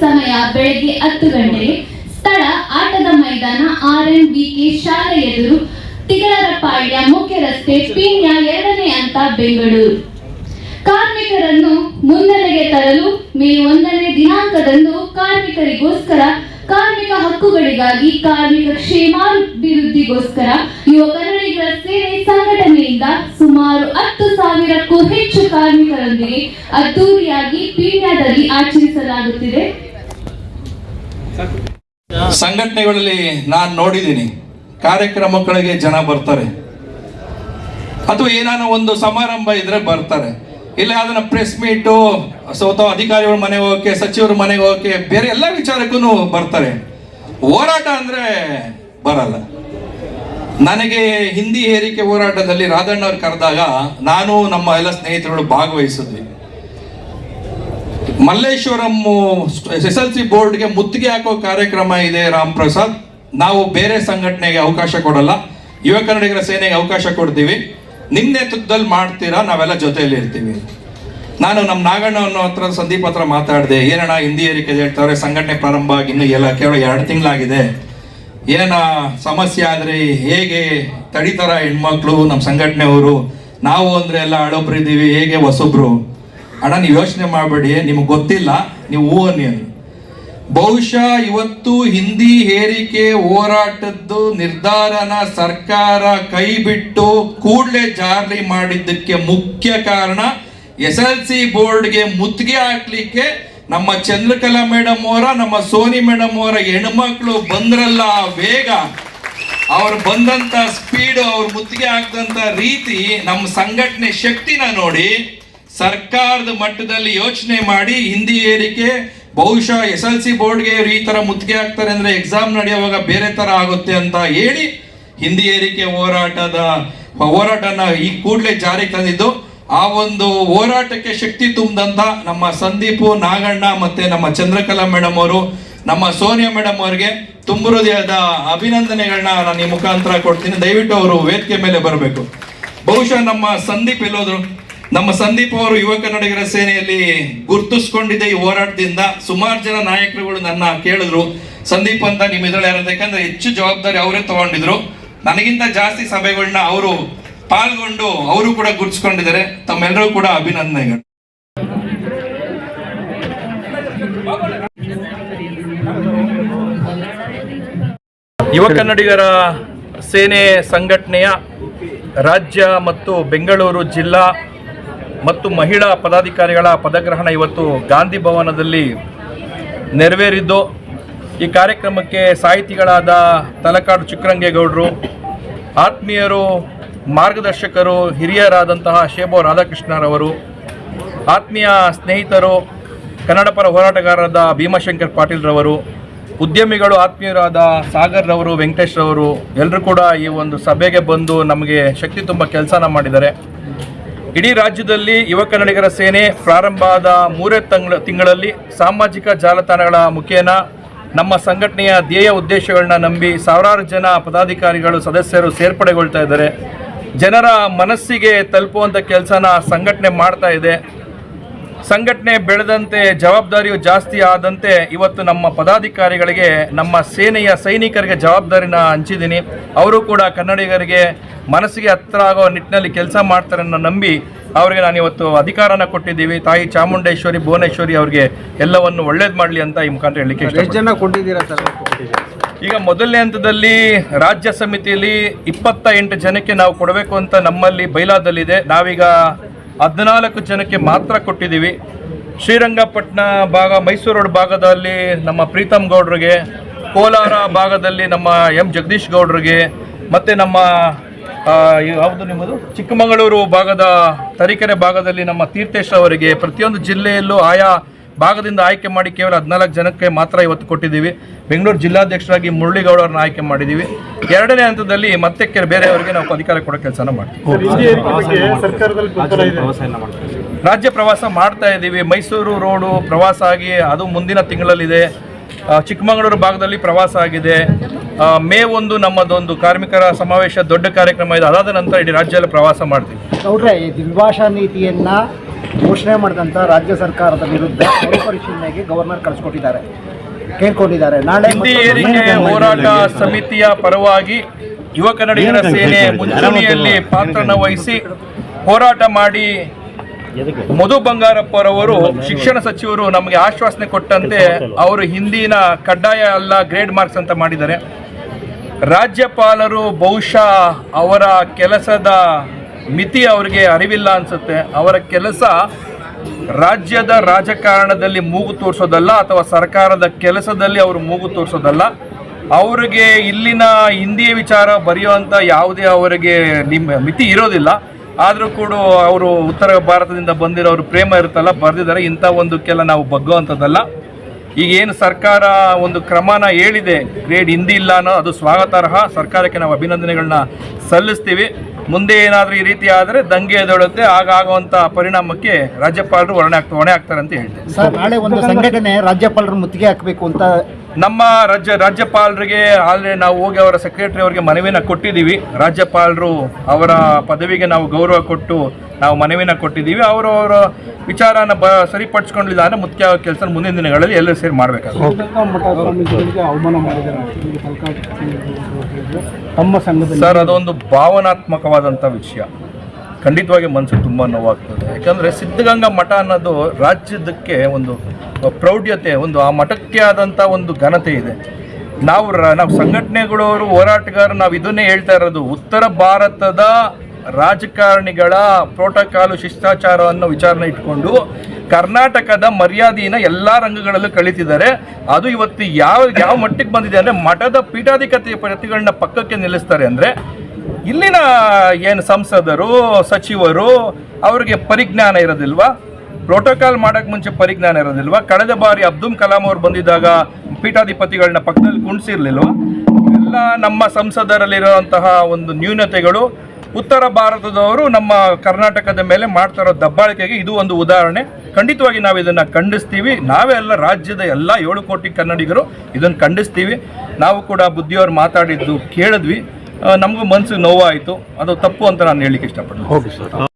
ಸಮಯ ಬೆಳಗ್ಗೆ 10 ಗಂಟೆಗೆ. ಸ್ಥಳ ಆಟದ ಮೈದಾನ RNVK ಶಾಲೆ ಎದುರು, ತಿಗಳರಪಾಳ್ಯ ಮುಖ್ಯ ರಸ್ತೆ, ಪೀಣ್ಯ 2ನೇ ಹಂತ, ಬೆಂಗಳೂರು. ಕಾರ್ಮಿಕರನ್ನು ಮುನ್ನೆಲೆಗೆ ತರಲು ಮೇ 1ನೇ ದಿನಾಂಕದಂದು ಕಾರ್ಮಿಕರಿಗೋಸ್ಕರ, ಕಾರ್ಮಿಕ ಹಕ್ಕುಗಳಿಗಾಗಿ, ಕಾರ್ಮಿಕ ಕ್ಷೇಮಾಭಿವೃದ್ಧಿಗೋಸ್ಕರ ಯುವ ಕನ್ನಡಿಗರ ಸೇನೆ ಸಂಘಟನೆಯಿಂದ ಸುಮಾರು 10,000ಕ್ಕೂ ಹೆಚ್ಚು ಕಾರ್ಮಿಕರೊಂದಿಗೆ ಅದ್ದೂರಿಯಾಗಿ ಪೀಣ್ಯದಲ್ಲಿ ಆಚರಿಸಲಾಗುತ್ತಿದೆ. ಸಂಘಟನೆಗಳಲ್ಲಿ ನಾನು ನೋಡಿದ್ದೀನಿ, ಕಾರ್ಯಕ್ರಮಗಳಿಗೆ ಜನ ಬರ್ತಾರೆ, ಅಥವಾ ಏನಾನ ಒಂದು ಸಮಾರಂಭ ಇದ್ರೆ ಬರ್ತಾರೆ, ಇಲ್ಲ ಅದನ್ನ ಪ್ರೆಸ್ ಮೀಟು, ಅಥವಾ ಅಧಿಕಾರಿಗಳ ಮನೆಗೆ ಹೋಗಕ್ಕೆ, ಸಚಿವರ ಮನೆಗೆ ಹೋಗಕ್ಕೆ, ಬೇರೆ ಎಲ್ಲ ವಿಚಾರಕ್ಕೂ ಬರ್ತಾರೆ. ಹೋರಾಟ ಅಂದ್ರೆ ಬರಲ್ಲ. ನನಗೆ ಹಿಂದಿ ಹೇರಿಕೆ ಹೋರಾಟದಲ್ಲಿ ರಾಧಣ್ಣವ್ರು ಕರೆದಾಗ ನಾನು ನಮ್ಮ ಎಲ್ಲ ಸ್ನೇಹಿತರುಗಳು ಭಾಗವಹಿಸಿದ್ವಿ. ಮಲ್ಲೇಶ್ವರಂ SSLC ಬೋರ್ಡ್ಗೆ ಮುತ್ತಿಗೆ ಹಾಕೋ ಕಾರ್ಯಕ್ರಮ ಇದೆ ರಾಮ್ ಪ್ರಸಾದ್, ನಾವು ಬೇರೆ ಸಂಘಟನೆಗೆ ಅವಕಾಶ ಕೊಡಲ್ಲ, ಯುವ ಕನ್ನಡಿಗರ ಸೇನೆಗೆ ಅವಕಾಶ ಕೊಡ್ತೀವಿ, ನಿಮ್ಮ ನೇತೃತ್ವದಲ್ಲಿ ಮಾಡ್ತೀರಾ, ನಾವೆಲ್ಲ ಜೊತೆಯಲ್ಲಿ ಇರ್ತೀವಿ. ನಾನು ನಮ್ಮ ನಾಗಣ್ಣನ ಹತ್ರ, ಸಂದೀಪ್ ಹತ್ರ ಮಾತಾಡಿದೆ, ಏನಣ್ಣ ಹಿಂದಿ ಏರಿಕೆ ಹೇಳ್ತಾರೆ, ಸಂಘಟನೆ ಪ್ರಾರಂಭ ಆಗಿ ಇನ್ನೂ ಎಲ್ಲ ಕೇವಲ 2 ತಿಂಗಳಾಗಿದೆ, ಏನ ಸಮಸ್ಯೆ ಆದರೆ ಹೇಗೆ ತಡಿತಾರ ಹೆಣ್ಮಕ್ಳು, ನಮ್ಮ ಸಂಘಟನೆಯವರು, ನಾವು ಅಂದರೆ ಎಲ್ಲ ಹಳಬ್ರಿದ್ದೀವಿ, ಹೇಗೆ ಹೊಸಬ್ರು, ಅಣ್ಣ ನೀವು ಯೋಚನೆ ಮಾಡಬೇಡಿ, ನಿಮ್ಗೆ ಗೊತ್ತಿಲ್ಲ, ನೀವು ಹೂ ಅನ್ನಿ. ಬಹುಶಃ ಇವತ್ತು ಹಿಂದಿ ಹೇರಿಕೆ ಹೋರಾಟದ್ದು ನಿರ್ಧಾರನ ಸರ್ಕಾರ ಕೈ ಬಿಟ್ಟು ಕೂಡಲೇ ಜಾರಿ ಮಾಡಿದ್ದಕ್ಕೆ ಮುಖ್ಯ ಕಾರಣ SSLC ಬೋರ್ಡ್ಗೆ ಮುತ್ತಿಗೆ ಹಾಕ್ಲಿಕ್ಕೆ ನಮ್ಮ ಚಂದ್ರಕಲಾ ಮೇಡಮ್ ಅವರ, ನಮ್ಮ ಸೋನಿ ಮೇಡಮ್ ಅವರ ಹೆಣ್ಮಕ್ಳು ಬಂದ್ರಲ್ಲ, ವೇಗ, ಅವ್ರು ಬಂದಂತ ಸ್ಪೀಡು, ಅವ್ರು ಮುತ್ತಿಗೆ ಹಾಕಿದಂತ ರೀತಿ, ನಮ್ಮ ಸಂಘಟನೆ ಶಕ್ತಿನ ನೋಡಿ ಸರ್ಕಾರದ ಮಟ್ಟದಲ್ಲಿ ಯೋಚನೆ ಮಾಡಿ ಹಿಂದಿ ಏರಿಕೆ, ಬಹುಶಃ SSLC ಬೋರ್ಡ್ಗೆ ಈ ತರ ಮುತ್ತಿಗೆ ಹಾಕ್ತಾರೆ ಅಂದ್ರೆ ಎಕ್ಸಾಮ್ ನಡೆಯುವಾಗ ಬೇರೆ ತರ ಆಗುತ್ತೆ ಅಂತ ಹೇಳಿ ಹಿಂದಿ ಏರಿಕೆ ಹೋರಾಟನ ಈ ಕೂಡಲೇ ಜಾರಿಗೆ ತಂದಿದ್ದು. ಆ ಒಂದು ಹೋರಾಟಕ್ಕೆ ಶಕ್ತಿ ತುಂಬಿದಂತ ನಮ್ಮ ಸಂದೀಪು, ನಾಗಣ್ಣ ಮತ್ತೆ ನಮ್ಮ ಚಂದ್ರಕಲಾ ಮೇಡಮ್ ಅವರು, ನಮ್ಮ ಸೋನಿಯಾ ಮೇಡಮ್ ಅವರಿಗೆ ತುಂಬ ಹೃದಯದ ಅಭಿನಂದನೆಗಳನ್ನ ನಾನು ಈ ಮುಖಾಂತರ ಕೊಡ್ತೀನಿ. ದಯವಿಟ್ಟು ಅವರು ವೇದಿಕೆ ಮೇಲೆ ಬರಬೇಕು. ಬಹುಶಃ ನಮ್ಮ ಸಂದೀಪ್ ಎಲ್ಲೋದ್ರು, ನಮ್ಮ ಸಂದೀಪ್ ಅವರು ಯುವ ಕನ್ನಡಿಗರ ಸೇನೆಯಲ್ಲಿ ಗುರುತಿಸ್ಕೊಂಡಿದೆ ಈ ಹೋರಾಟದಿಂದ. ಸುಮಾರು ಜನ ನಾಯಕರುಗಳು ನನ್ನ ಕೇಳಿದ್ರು, ಸಂದೀಪ್ ಅಂತ ನಿಮ್ಮ ಇದ್ರಲ್ಲಿ ಯಾರು, ಯಾಕಂದ್ರೆ ಹೆಚ್ಚು ಜವಾಬ್ದಾರಿ ಅವರೇ ತಗೊಂಡಿದ್ರು, ನನಗಿಂತ ಜಾಸ್ತಿ ಸಭೆಗಳನ್ನ ಅವರು ಪಾಲ್ಗೊಂಡು ಅವರು ಕೂಡ ಗುರುತಿಸ್ಕೊಂಡಿದ್ದಾರೆ. ತಮ್ಮೆಲ್ಲರೂ ಕೂಡ ಅಭಿನಂದನೆಗಳು. ಯುವ ಕನ್ನಡಿಗರ ಸೇನೆ ಸಂಘಟನೆಯ ರಾಜ್ಯ ಮತ್ತು ಬೆಂಗಳೂರು ಜಿಲ್ಲಾ ಮತ್ತು ಮಹಿಳಾ ಪದಾಧಿಕಾರಿಗಳ ಪದಗ್ರಹಣ ಇವತ್ತು ಗಾಂಧಿ ಭವನದಲ್ಲಿ ನೆರವೇರಿದ್ದು, ಈ ಕಾರ್ಯಕ್ರಮಕ್ಕೆ ಸಾಹಿತಿಗಳಾದ ತಲಕಾಡು ಚಿಕ್ಕರಂಗೇಗೌಡರು, ಆತ್ಮೀಯರು, ಮಾರ್ಗದರ್ಶಕರು, ಹಿರಿಯರಾದಂತಹ ಶೇಬೋ ರಾಧಾಕೃಷ್ಣರವರು, ಆತ್ಮೀಯ ಸ್ನೇಹಿತರು, ಕನ್ನಡ ಪರ ಹೋರಾಟಗಾರರಾದ ಭೀಮಾಶಂಕರ್ ಪಾಟೀಲ್ರವರು, ಉದ್ಯಮಿಗಳು ಆತ್ಮೀಯರಾದ ಸಾಗರ್ ರವರು, ವೆಂಕಟೇಶ್ ರವರು, ಎಲ್ಲರೂ ಕೂಡ ಈ ಒಂದು ಸಭೆಗೆ ಬಂದು ನಮಗೆ ಶಕ್ತಿ ತುಂಬ ಕೆಲಸನ ಮಾಡಿದ್ದಾರೆ. ಇಡೀ ರಾಜ್ಯದಲ್ಲಿ ಯುವ ಕನ್ನಡಿಗರ ಸೇನೆ ಪ್ರಾರಂಭ ಆದ 3 ತಿಂಗಳಲ್ಲಿ ಸಾಮಾಜಿಕ ಜಾಲತಾಣಗಳ ಮುಖೇನ ನಮ್ಮ ಸಂಘಟನೆಯ ಧ್ಯೇಯ ಉದ್ದೇಶಗಳನ್ನ ನಂಬಿ ಸಾವಿರಾರು ಜನ ಪದಾಧಿಕಾರಿಗಳು, ಸದಸ್ಯರು ಸೇರ್ಪಡೆಗೊಳ್ತಾ ಇದ್ದಾರೆ. ಜನರ ಮನಸ್ಸಿಗೆ ತಲುಪುವಂಥ ಕೆಲಸನ ಸಂಘಟನೆ ಮಾಡ್ತಾ ಇದೆ. ಸಂಘಟನೆ ಬೆಳೆದಂತೆ, ಜವಾಬ್ದಾರಿಯು ಜಾಸ್ತಿ ಆದಂತೆ ಇವತ್ತು ನಮ್ಮ ಪದಾಧಿಕಾರಿಗಳಿಗೆ, ನಮ್ಮ ಸೇನೆಯ ಸೈನಿಕರಿಗೆ ಜವಾಬ್ದಾರಿನ ಹಂಚಿದ್ದೀನಿ. ಅವರು ಕೂಡ ಕನ್ನಡಿಗರಿಗೆ ಮನಸ್ಸಿಗೆ ಹತ್ತಿರ ಆಗೋ ನಿಟ್ಟಿನಲ್ಲಿ ಕೆಲಸ ಮಾಡ್ತಾರೆ ಅನ್ನೋ ನಂಬಿ ಅವರಿಗೆ ನಾನು ಇವತ್ತು ಅಧಿಕಾರನ ಕೊಟ್ಟಿದ್ದೀವಿ. ತಾಯಿ ಚಾಮುಂಡೇಶ್ವರಿ, ಭುವನೇಶ್ವರಿ ಅವರಿಗೆ ಎಲ್ಲವನ್ನು ಒಳ್ಳೇದು ಮಾಡಲಿ ಅಂತ ಈ ಮುಖಾಂತರ ಹೇಳಲಿಕ್ಕೆ ಎಷ್ಟು ಜನ ಕೊಟ್ಟಿದ್ದೀರಾ ಸರ್? ಈಗ ಮೊದಲನೇ ಹಂತದಲ್ಲಿ ರಾಜ್ಯ ಸಮಿತಿಯಲ್ಲಿ 28 ಜನಕ್ಕೆ ನಾವು ಕೊಡಬೇಕು ಅಂತ ನಮ್ಮಲ್ಲಿ ಬೈಲಾದಲ್ಲಿದೆ. ನಾವೀಗ 14 ಜನಕ್ಕೆ ಮಾತ್ರ ಕೊಟ್ಟಿದ್ದೀವಿ. ಶ್ರೀರಂಗಪಟ್ಟಣ ಭಾಗ, ಮೈಸೂರು ರೋಡ್ ಭಾಗದಲ್ಲಿ ನಮ್ಮ ಪ್ರೀತಮ್ ಗೌಡ್ರಿಗೆ, ಕೋಲಾರ ಭಾಗದಲ್ಲಿ ನಮ್ಮ ಜಗದೀಶ್ ಗೌಡ್ರಿಗೆ, ಮತ್ತು ನಮ್ಮ ಯಾವುದು ನಿಮ್ಮದು ಚಿಕ್ಕಮಗಳೂರು ಭಾಗದ ತರೀಕೆರೆ ಭಾಗದಲ್ಲಿ ನಮ್ಮ ತೀರ್ಥೇಶ್ ಅವರಿಗೆ, ಪ್ರತಿಯೊಂದು ಜಿಲ್ಲೆಯಲ್ಲೂ ಆಯಾ ಭಾಗದಿಂದ ಆಯ್ಕೆ ಮಾಡಿ ಕೇವಲ 14 ಜನಕ್ಕೆ ಮಾತ್ರ ಇವತ್ತು ಕೊಟ್ಟಿದ್ದೀವಿ. ಬೆಂಗಳೂರು ಜಿಲ್ಲಾಧ್ಯಕ್ಷರಾಗಿ ಮುರಳಿಗೌಡರನ್ನ ಆಯ್ಕೆ ಮಾಡಿದ್ದೀವಿ. 2ನೇ ಹಂತದಲ್ಲಿ ಮತ್ತೆ ಬೇರೆಯವರಿಗೆ ನಾವು ಅಧಿಕಾರ ಕೊಡೋ ಕೆಲಸನ ಮಾಡ್ತೀವಿ. ರಾಜ್ಯ ಪ್ರವಾಸ ಮಾಡ್ತಾ ಇದ್ದೀವಿ. ಮೈಸೂರು ರೋಡು ಪ್ರವಾಸ ಆಗಿ ಅದು ಮುಂದಿನ ತಿಂಗಳಲ್ಲಿದೆ. ಚಿಕ್ಕಮಗಳೂರು ಭಾಗದಲ್ಲಿ ಪ್ರವಾಸ ಆಗಿದೆ. ಮೇ 1 ನಮ್ಮದೊಂದು ಕಾರ್ಮಿಕರ ಸಮಾವೇಶ ದೊಡ್ಡ ಕಾರ್ಯಕ್ರಮ ಇದೆ. ಅದಾದ ನಂತರ ಇಡೀ ರಾಜ್ಯದಲ್ಲಿ ಪ್ರವಾಸ ಮಾಡ್ತೀವಿ. ನೋಡ್ರೆ, ಈ ದ್ವಿಭಾಷಾ ನೀತಿಯನ್ನು ಘೋಷಣೆ ಮಾಡಿದಂಥ ರಾಜ್ಯ ಸರ್ಕಾರದ ವಿರುದ್ಧ ಮರುಪರಿಶೀಲನೆಗೆ ಗವರ್ನರ್ ಕಳಿಸ್ಕೊಟ್ಟಿದ್ದಾರೆ, ಕೇಳ್ಕೊಂಡಿದ್ದಾರೆ. ನಾಳೆ ಹಿಂದಿ ಏರಿಕೆ ಹೋರಾಟ ಸಮಿತಿಯ ಪರವಾಗಿ ಯುವ ಕನ್ನಡಿಗರ ಸೇನೆ ಮುಂಚೂಣಿಯಲ್ಲಿ ಪಾತ್ರನ ವಹಿಸಿ ಹೋರಾಟ ಮಾಡಿ ಮಧು ಬಂಗಾರಪ್ಪರವರು ಶಿಕ್ಷಣ ಸಚಿವರು ನಮಗೆ ಆಶ್ವಾಸನೆ ಕೊಟ್ಟಂತೆ ಅವರು ಹಿಂದಿನ ಕಡ್ಡಾಯ ಅಲ್ಲ ಗ್ರೇಡ್ ಮಾರ್ಕ್ಸ್ ಅಂತ ಮಾಡಿದ್ದಾರೆ. ರಾಜ್ಯಪಾಲರು ಬಹುಶಃ ಅವರ ಕೆಲಸದ ಮಿತಿ ಅವರಿಗೆ ಅರಿವಿಲ್ಲ ಅನಿಸುತ್ತೆ. ಅವರ ಕೆಲಸ ರಾಜ್ಯದ ರಾಜಕಾರಣದಲ್ಲಿ ಮೂಗು ತೋರಿಸೋದಲ್ಲ ಅಥವಾ ಸರ್ಕಾರದ ಕೆಲಸದಲ್ಲಿ ಅವರು ಮೂಗು ತೋರಿಸೋದಲ್ಲ. ಅವರಿಗೆ ಇಲ್ಲಿನ ಹಿಂದಿಯ ವಿಚಾರ ಬರೆಯುವಂಥ ಯಾವುದೇ ಅವರಿಗೆ ಮಿತಿ ಇರೋದಿಲ್ಲ. ಆದರೂ ಕೂಡ ಅವರು ಉತ್ತರ ಭಾರತದಿಂದ ಬಂದಿರೋರು ಪ್ರೇಮ ಇರುತ್ತಲ್ಲ, ಬರೆದಿದ್ದಾರೆ. ಇಂಥ ಒಂದು ಕೆಲ ನಾವು ಬಗ್ಗುವಂಥದ್ದಲ್ಲ. ಈಗೇನು ಸರ್ಕಾರ ಒಂದು ಕ್ರಮನ ಹೇಳಿದೆ, ಗ್ರೇಡ್ ಹಿಂದಿ ಇಲ್ಲ ಅನ್ನೋ ಅದು ಸ್ವಾಗತಾರ್ಹ. ಸರ್ಕಾರಕ್ಕೆ ನಾವು ಅಭಿನಂದನೆಗಳನ್ನ ಸಲ್ಲಿಸ್ತೀವಿ. ಮುಂದೆ ಏನಾದರೂ ಈ ರೀತಿ ಆದರೆ ದಂಗೆ ಎದ್ದೇಳುತ್ತೆ. ಆಗುವಂಥ ಪರಿಣಾಮಕ್ಕೆ ರಾಜ್ಯಪಾಲರು ಹೊಣೆ ಆಗ್ತಾರೆ ಅಂತ ಹೇಳ್ತೇವೆ. ಸರ್, ನಾಳೆ ಒಂದು ಸಂಘಟನೆ ರಾಜ್ಯಪಾಲರು ಮುತ್ತಿಗೆ ಹಾಕಬೇಕು ಅಂತ ನಮ್ಮ ರಾಜ್ಯಪಾಲರಿಗೆ ಆಲ್ರೆಡಿ ನಾವು ಹೋಗಿ ಅವರ ಸೆಕ್ರೆಟರಿ ಅವರಿಗೆ ಮನವಿನ ಕೊಟ್ಟಿದ್ದೀವಿ. ರಾಜ್ಯಪಾಲರು ಅವರ ಪದವಿಗೆ ನಾವು ಗೌರವ ಕೊಟ್ಟು ನಾವು ಮನವಿನ ಕೊಟ್ಟಿದ್ದೀವಿ. ಅವರ ವಿಚಾರನ ಸರಿಪಡಿಸ್ಕೊಂಡಿಲ್ಲ ಅಂದರೆ ಮುಖ್ಯ ಕೆಲಸ ಮುಂದಿನ ದಿನಗಳಲ್ಲಿ ಎಲ್ಲರೂ ಸೇರಿ ಮಾಡಬೇಕಾಗುತ್ತೆ. ಸರ್, ಅದೊಂದು ಭಾವನಾತ್ಮಕವಾದಂಥ ವಿಷಯ. ಖಂಡಿತವಾಗಿ ಮನಸ್ಸು ತುಂಬ ನೋವಾಗ್ತದೆ. ಯಾಕಂದರೆ ಸಿದ್ಧಗಂಗಾ ಮಠ ಅನ್ನೋದು ರಾಜ್ಯದಕ್ಕೆ ಒಂದು ಪ್ರೌಢ್ಯತೆ, ಒಂದು ಆ ಮಠಕ್ಕೆ ಆದಂಥ ಒಂದು ಘನತೆ ಇದೆ. ನಾವು ಸಂಘಟನೆಗಳವರು, ಹೋರಾಟಗಾರರು ನಾವು ಇದನ್ನೇ ಹೇಳ್ತಾ ಇರೋದು. ಉತ್ತರ ಭಾರತದ ರಾಜಕಾರಣಿಗಳ ಪ್ರೋಟೋಕಾಲು ಶಿಷ್ಟಾಚಾರವನ್ನು ವಿಚಾರಣೆ ಇಟ್ಕೊಂಡು ಕರ್ನಾಟಕದ ಮರ್ಯಾದೆಯನ್ನು ಎಲ್ಲ ರಂಗಗಳಲ್ಲೂ ಕಳೀತಿದ್ದಾರೆ. ಅದು ಇವತ್ತು ಯಾವ ಮಟ್ಟಿಗೆ ಬಂದಿದೆ ಅಂದರೆ ಮಠದ ಪೀಠಾಧಿಪತಿ ಪ್ರತಿಗಳನ್ನ ಪಕ್ಕಕ್ಕೆ ನಿಲ್ಲಿಸ್ತಾರೆ. ಅಂದರೆ ಇಲ್ಲಿನ ಏನು ಸಂಸದರು, ಸಚಿವರು ಅವರಿಗೆ ಪರಿಜ್ಞಾನ ಇರೋದಿಲ್ವಾ? ಪ್ರೋಟೋಕಾಲ್ ಮಾಡೋಕ್ಕೆ ಮುಂಚೆ ಪರಿಜ್ಞಾನ ಇರೋದಿಲ್ವಾ? ಕಳೆದ ಬಾರಿ ಅಬ್ದುಲ್ ಕಲಾಂ ಅವರು ಬಂದಿದ್ದಾಗ ಪೀಠಾಧಿಪತಿಗಳನ್ನ ಪಕ್ಕದಲ್ಲಿ ಕುಣಿಸಿರ್ಲಿಲ್ವಾ? ಎಲ್ಲ ನಮ್ಮ ಸಂಸದರಲ್ಲಿರುವಂತಹ ಒಂದು ನ್ಯೂನತೆಗಳು ಉತ್ತರ ಭಾರತದವರು ನಮ್ಮ ಕರ್ನಾಟಕದ ಮೇಲೆ ಮಾಡ್ತಾ ಇರೋ ದಬ್ಬಾಳಿಕೆಗೆ ಇದು ಒಂದು ಉದಾಹರಣೆ. ಖಂಡಿತವಾಗಿ ನಾವು ಇದನ್ನು ಖಂಡಿಸ್ತೀವಿ. ನಾವೇ ಎಲ್ಲ ರಾಜ್ಯದ ಎಲ್ಲ 7 ಕೋಟಿ ಕನ್ನಡಿಗರು ಇದನ್ನು ಖಂಡಿಸ್ತೀವಿ. ನಾವು ಕೂಡ ಬುದ್ಧಿಯವರು ಮಾತಾಡಿದ್ದು ಕೇಳಿದ್ವಿ. ನಮಗೂ ಮನಸ್ಸಿಗೆ ನೋವಾಯಿತು. ಅದು ತಪ್ಪು ಅಂತ ನಾನು ಹೇಳಲಿಕ್ಕೆ ಇಷ್ಟಪಡ್ತೀನಿ.